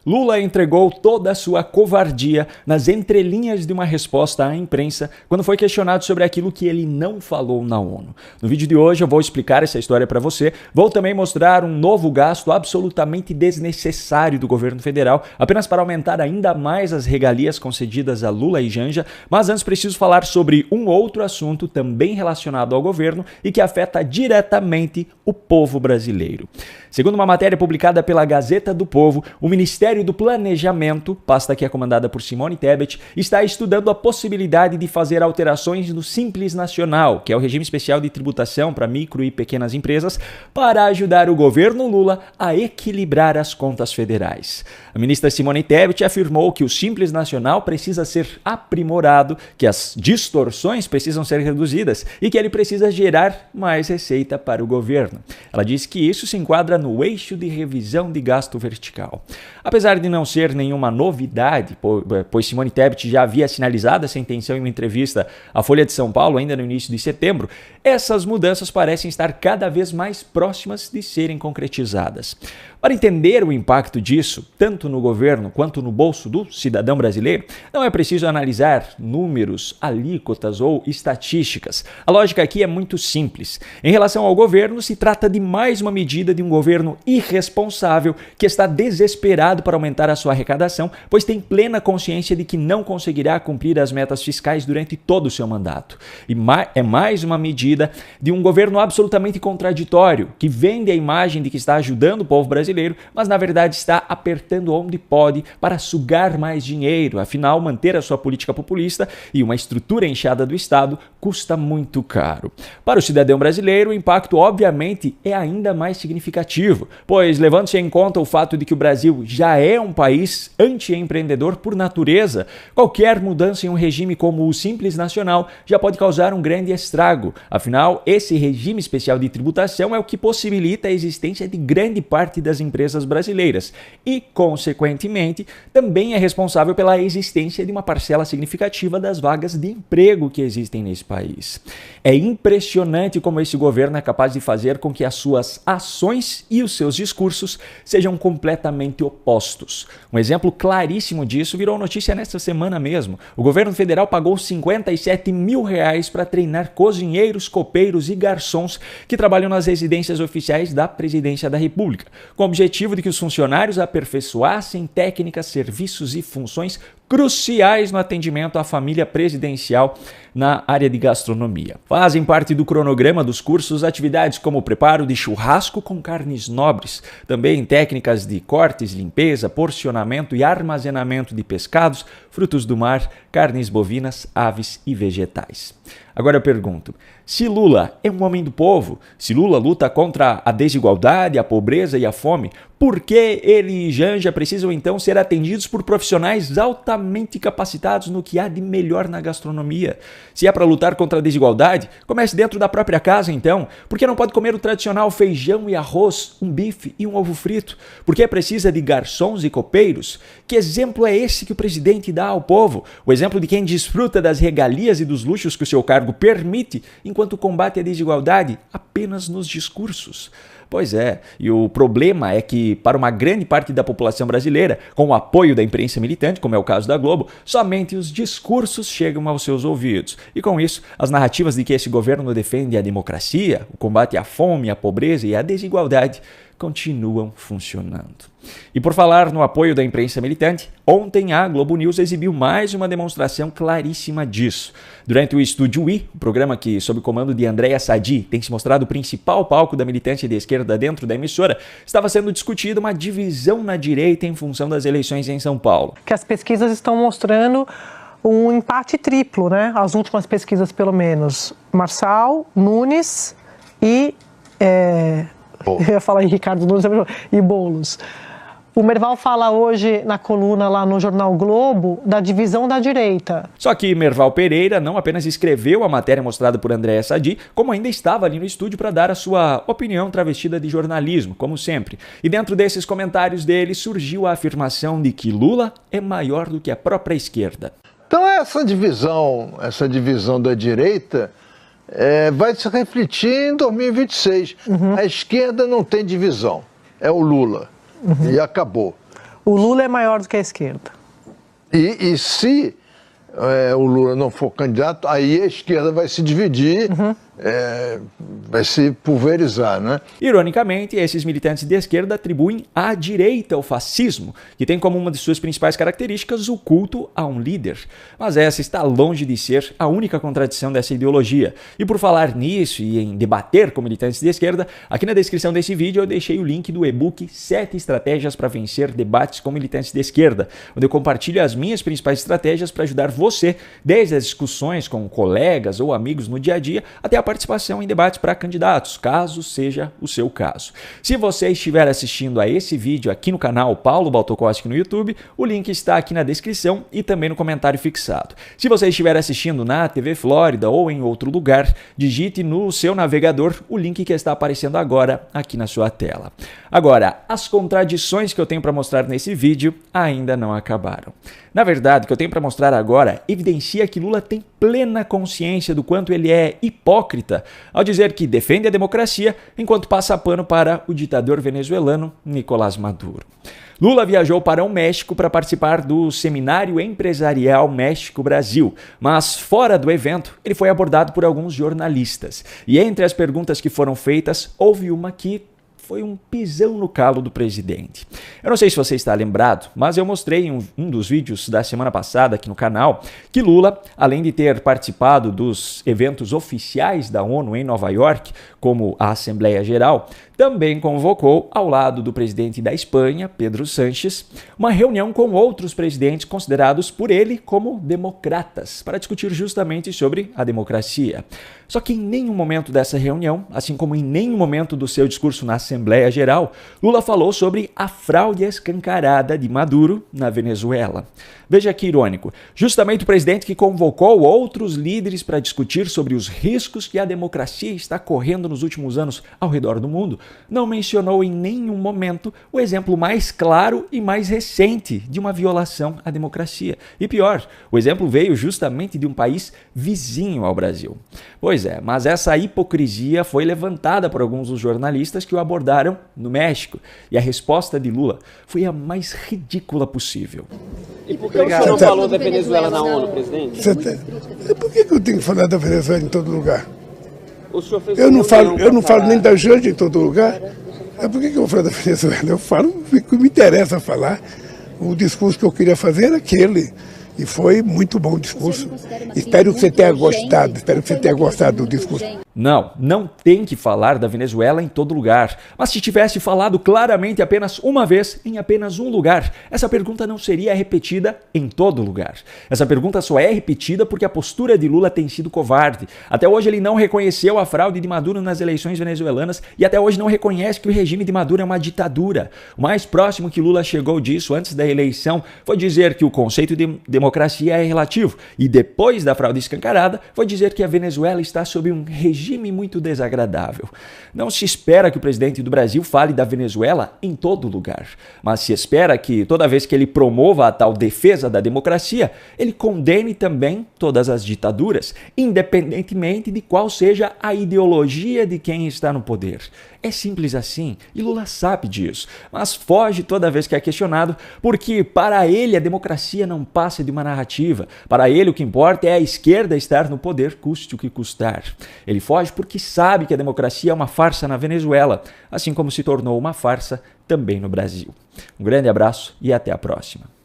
Lula entregou toda a sua covardia nas entrelinhas de uma resposta à imprensa quando foi questionado sobre aquilo que ele não falou na ONU. No vídeo de hoje eu vou explicar essa história para você, vou também mostrar um novo gasto absolutamente desnecessário do governo federal, apenas para aumentar ainda mais as regalias concedidas a Lula e Janja, mas antes preciso falar sobre um outro assunto também relacionado ao governo e que afeta diretamente o povo brasileiro. Segundo uma matéria publicada pela Gazeta do Povo, o Ministério do Planejamento, pasta que é comandada por Simone Tebet, está estudando a possibilidade de fazer alterações no Simples Nacional, que é o regime especial de tributação para micro e pequenas empresas, para ajudar o governo Lula a equilibrar as contas federais. A ministra Simone Tebet afirmou que o Simples Nacional precisa ser aprimorado, que as distorções precisam ser reduzidas e que ele precisa gerar mais receita para o governo. Ela disse que isso se enquadra no eixo de revisão de gasto vertical. Apesar de não ser nenhuma novidade, pois Simone Tebet já havia sinalizado essa intenção em uma entrevista à Folha de São Paulo ainda no início de setembro, essas mudanças parecem estar cada vez mais próximas de serem concretizadas. Para entender o impacto disso, tanto no governo quanto no bolso do cidadão brasileiro, não é preciso analisar números, alíquotas ou estatísticas. A lógica aqui é muito simples. Em relação ao governo, se trata de mais uma medida de um governo irresponsável que está desesperado para aumentar a sua arrecadação, pois tem plena consciência de que não conseguirá cumprir as metas fiscais durante todo o seu mandato. E é mais uma medida de um governo absolutamente contraditório, que vende a imagem de que está ajudando o povo brasileiro, mas na verdade está apertando onde pode para sugar mais dinheiro. Afinal, manter a sua política populista e uma estrutura inchada do Estado custa muito caro. Para o cidadão brasileiro, o impacto obviamente é ainda mais significativo, pois levando-se em conta o fato de que o Brasil já é um país anti-empreendedor por natureza, qualquer mudança em um regime como o Simples Nacional já pode causar um grande estrago. Afinal, esse regime especial de tributação é o que possibilita a existência de grande parte das empresas brasileiras e, consequentemente, também é responsável pela existência de uma parcela significativa das vagas de emprego que existem nesse país. É impressionante como esse governo é capaz de fazer com que as suas ações e os seus discursos sejam completamente opostos. Um exemplo claríssimo disso virou notícia nesta semana mesmo. O governo federal pagou R$57 mil para treinar cozinheiros, copeiros e garçons que trabalham nas residências oficiais da Presidência da República, com o objetivo de que os funcionários aperfeiçoassem técnicas, serviços e funções cruciais no atendimento à família presidencial na área de gastronomia. Fazem parte do cronograma dos cursos atividades como o preparo de churrasco com carnes nobres, também técnicas de cortes, limpeza, porcionamento e armazenamento de pescados, frutos do mar, carnes bovinas, aves e vegetais. Agora eu pergunto, se Lula é um homem do povo, se Lula luta contra a desigualdade, a pobreza e a fome, por que ele e Janja precisam então ser atendidos por profissionais altamente capacitados no que há de melhor na gastronomia? Se é para lutar contra a desigualdade, comece dentro da própria casa então. Por que não pode comer o tradicional feijão e arroz, um bife e um ovo frito? Por que precisa de garçons e copeiros? Que exemplo é esse que o presidente dá ao povo? O exemplo de quem desfruta das regalias e dos luxos que o seu cargo permite, enquanto combate a desigualdade apenas nos discursos. Pois é, e o problema é que, para uma grande parte da população brasileira, com o apoio da imprensa militante, como é o caso da Globo, somente os discursos chegam aos seus ouvidos. E com isso, as narrativas de que esse governo defende a democracia, o combate à fome, à pobreza e à desigualdade continuam funcionando. E por falar no apoio da imprensa militante, ontem a Globo News exibiu mais uma demonstração claríssima disso. Durante o Estúdio I, o programa que, sob o comando de Andréa Sadi, tem se mostrado o principal palco da militância de esquerda dentro da emissora, estava sendo discutida uma divisão na direita em função das eleições em São Paulo. Que as pesquisas estão mostrando um empate triplo, né? As últimas pesquisas, pelo menos. Marçal, Nunes e... Eu ia falar em Ricardo Nunes e Boulos. O Merval fala hoje na coluna lá no jornal Globo da divisão da direita. Só que Merval Pereira não apenas escreveu a matéria mostrada por Andréa Sadi, como ainda estava ali no estúdio para dar a sua opinião travestida de jornalismo, como sempre. E dentro desses comentários dele surgiu a afirmação de que Lula é maior do que a própria esquerda. Então essa divisão da direita vai se refletir em 2026. A esquerda não tem divisão, é o Lula. E acabou. O Lula é maior do que a esquerda. E se o Lula não for candidato, aí a esquerda vai se dividir, vai se pulverizar, né? Ironicamente, esses militantes de esquerda atribuem à direita o fascismo, que tem como uma de suas principais características o culto a um líder. Mas essa está longe de ser a única contradição dessa ideologia. E por falar nisso e em debater com militantes de esquerda, aqui na descrição desse vídeo eu deixei o link do e-book 7 estratégias para vencer debates com militantes de esquerda, onde eu compartilho as minhas principais estratégias para ajudar você, desde as discussões com colegas ou amigos no dia a dia, até a participação em debates para candidatos, caso seja o seu caso. Se você estiver assistindo a esse vídeo aqui no canal Paulo Baltokowski no YouTube, o link está aqui na descrição e também no comentário fixado. Se você estiver assistindo na TV Flórida ou em outro lugar, digite no seu navegador o link que está aparecendo agora aqui na sua tela. Agora, as contradições que eu tenho para mostrar nesse vídeo ainda não acabaram. Na verdade, o que eu tenho para mostrar agora evidencia que Lula tem plena consciência do quanto ele é hipócrita ao dizer que defende a democracia enquanto passa pano para o ditador venezuelano Nicolás Maduro. Lula viajou para o México para participar do Seminário Empresarial México-Brasil, mas fora do evento ele foi abordado por alguns jornalistas. E entre as perguntas que foram feitas, houve uma que foi um pisão no calo do presidente. Eu não sei se você está lembrado, mas eu mostrei em um dos vídeos da semana passada aqui no canal que Lula, além de ter participado dos eventos oficiais da ONU em Nova York, como a Assembleia Geral, também convocou, ao lado do presidente da Espanha, Pedro Sánchez, uma reunião com outros presidentes considerados por ele como democratas, para discutir justamente sobre a democracia. Só que em nenhum momento dessa reunião, assim como em nenhum momento do seu discurso na Assembleia Geral, Lula falou sobre a fraude escancarada de Maduro na Venezuela. Veja que irônico, justamente o presidente que convocou outros líderes para discutir sobre os riscos que a democracia está correndo nos últimos anos ao redor do mundo, não mencionou em nenhum momento o exemplo mais claro e mais recente de uma violação à democracia. E pior, o exemplo veio justamente de um país vizinho ao Brasil. Pois é, mas essa hipocrisia foi levantada por alguns dos jornalistas que o abordaram no México. E a resposta de Lula foi a mais ridícula possível. E por que o senhor não falou da Venezuela na ONU, presidente? Por que eu tenho que falar da Venezuela em todo lugar? O senhor fez Eu não falo nem da Janja em todo lugar. Por que eu vou falar da Venezuela? Eu falo o que me interessa falar. O discurso que eu queria fazer era aquele. E foi muito bom o discurso. Espero que você tenha gostado do discurso. Não tem que falar da Venezuela em todo lugar. Mas se tivesse falado claramente apenas uma vez, em apenas um lugar, essa pergunta não seria repetida em todo lugar. Essa pergunta só é repetida porque a postura de Lula tem sido covarde. Até hoje ele não reconheceu a fraude de Maduro nas eleições venezuelanas e até hoje não reconhece que o regime de Maduro é uma ditadura. O mais próximo que Lula chegou disso antes da eleição foi dizer que o conceito de democracia é relativo e depois da fraude escancarada foi dizer que a Venezuela está sob um regime muito desagradável. Não se espera que o presidente do Brasil fale da Venezuela em todo lugar, mas se espera que toda vez que ele promova a tal defesa da democracia, ele condene também todas as ditaduras, independentemente de qual seja a ideologia de quem está no poder. É simples assim, e Lula sabe disso, mas foge toda vez que é questionado, porque para ele a democracia não passa de uma narrativa. Para ele o que importa é a esquerda estar no poder, custe o que custar. Ele foge porque sabe que a democracia é uma farsa na Venezuela, assim como se tornou uma farsa também no Brasil. Um grande abraço e até a próxima.